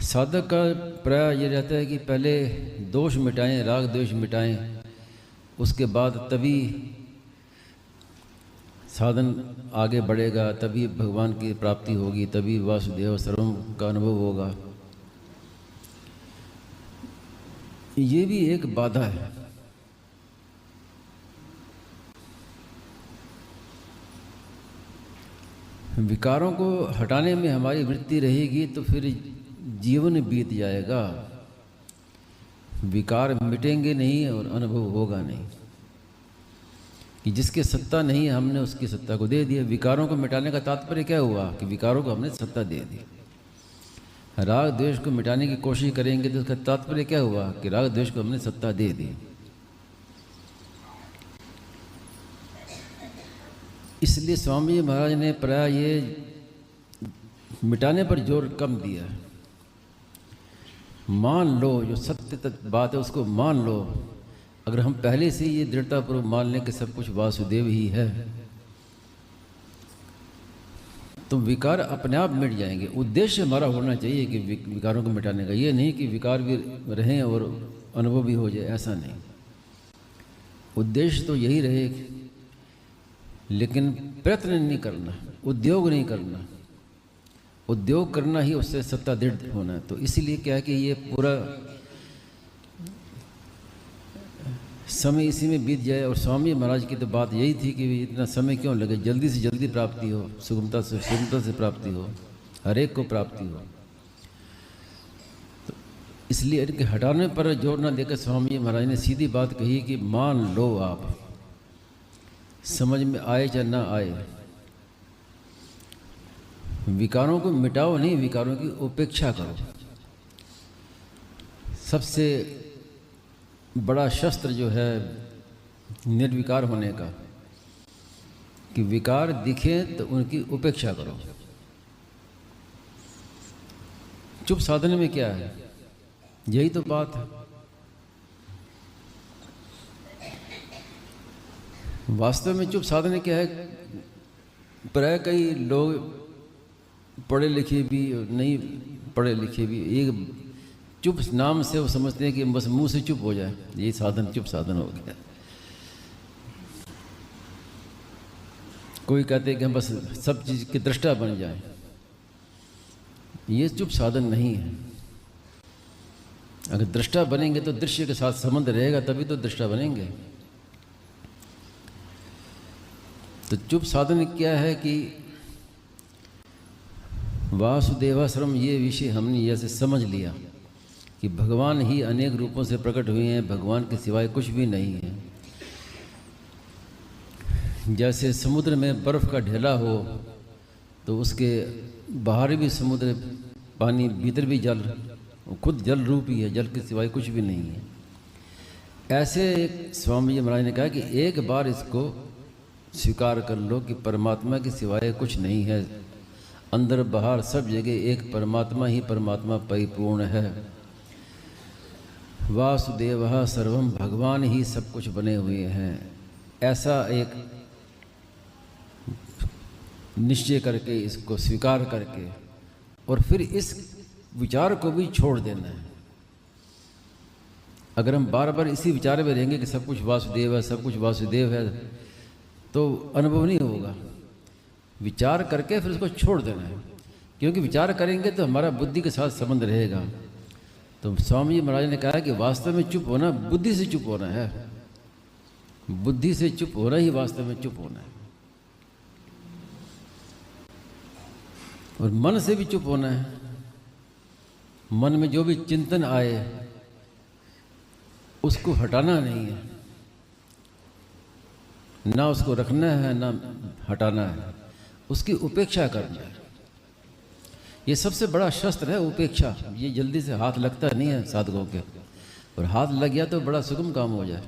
साधक का प्राय ये रहता है कि पहले दोष मिटाएं, राग द्वेष मिटाएं, उसके बाद तभी साधन आगे बढ़ेगा, तभी भगवान की प्राप्ति होगी, तभी वासुदेव सर्वम का अनुभव होगा। ये भी एक बाधा है। विकारों को हटाने में हमारी वृत्ति रहेगी तो फिर जीवन बीत जाएगा। विकार मिटेंगे नहीं और अनुभव होगा नहीं। कि जिसके सत्ता नहीं है हमने उसकी सत्ता को दे दिया। विकारों को मिटाने का तात्पर्य क्या हुआ कि विकारों को हमने सत्ता दे दी। राग द्वेष को मिटाने की कोशिश करेंगे तो उसका तात्पर्य क्या हुआ कि राग द्वेष को हमने सत्ता दे दी। इसलिए स्वामी जी महाराज ने प्राय ये मिटाने पर जोर कम दिया। मान लो जो सत्य बात है उसको मान लो। अगर हम पहले से ये दृढ़तापूर्वक मान लें कि सब कुछ वासुदेव ही है तो विकार अपने आप मिट जाएंगे। उद्देश्य हमारा होना चाहिए कि विकारों को मिटाने का, ये नहीं कि विकार भी रहें और अनुभव भी हो जाए, ऐसा नहीं। उद्देश्य तो यही रहे, लेकिन प्रयत्न नहीं करना, उद्योग नहीं करना। उद्योग करना ही उससे सत्ता दृढ़ होना है। तो इसीलिए क्या है कि ये पूरा समय इसी में बीत जाए। और स्वामी महाराज की तो बात यही थी कि इतना समय क्यों लगे, जल्दी से जल्दी प्राप्ति हो, सुगमता से प्राप्ति हो, हर एक को प्राप्ति हो। तो इसलिए इनके हटाने पर जोर न देकर स्वामी महाराज ने सीधी बात कही कि मान लो, आप समझ में आए या ना आए, विकारों को मिटाओ नहीं, विकारों की उपेक्षा करो। सबसे बड़ा शस्त्र जो है निर्विकार होने का, कि विकार दिखे तो उनकी उपेक्षा करो। चुप साधन में क्या है, यही तो बात है। वास्तव में चुप साधन क्या है, प्राय कई लोग पढ़े लिखे भी नहीं पढ़े लिखे भी एक चुप नाम से वो समझते हैं कि बस मुंह से चुप हो जाए, यही साधन चुप साधन हो गया। कोई कहते हैं कि हम बस सब चीज़ की दृष्टा बन जाए, ये चुप साधन नहीं है। अगर दृष्टा बनेंगे तो दृश्य के साथ संबंध रहेगा, तभी तो दृष्टा बनेंगे। तो चुप साधन क्या है कि वासुदेवाश्रम, ये विषय हमने जैसे समझ लिया कि भगवान ही अनेक रूपों से प्रकट हुए हैं, भगवान के सिवाय कुछ भी नहीं है। जैसे समुद्र में बर्फ़ का ढेला हो तो उसके बाहर भी समुद्र पानी, भीतर भी जल, खुद जल रूप ही है, जल के सिवाय कुछ भी नहीं है। ऐसे एक स्वामी जी महाराज ने कहा कि एक बार इसको स्वीकार कर लो कि परमात्मा के सिवाय कुछ नहीं है। अंदर बाहर सब जगह एक परमात्मा ही परमात्मा परिपूर्ण है। वासुदेवः सर्वम, भगवान ही सब कुछ बने हुए हैं। ऐसा एक निश्चय करके, इसको स्वीकार करके, और फिर इस विचार को भी छोड़ देना है। अगर हम बार बार इसी विचार में रहेंगे कि सब कुछ वासुदेव है, सब कुछ वासुदेव है, तो अनुभव नहीं होगा। विचार करके फिर उसको छोड़ देना है, क्योंकि विचार करेंगे तो हमारा बुद्धि के साथ संबंध रहेगा। तो स्वामी जी महाराज ने कहा कि वास्तव में चुप होना बुद्धि से चुप होना है। बुद्धि से चुप होना ही वास्तव में चुप होना है। और मन से भी चुप होना है। मन में जो भी चिंतन आए उसको हटाना नहीं है, ना उसको रखना है ना हटाना है, उसकी उपेक्षा करना है। ये सबसे बड़ा शस्त्र है, उपेक्षा। ये जल्दी से हाथ लगता नहीं है साधकों के, और हाथ लग गया तो बड़ा सुगम काम हो जाए।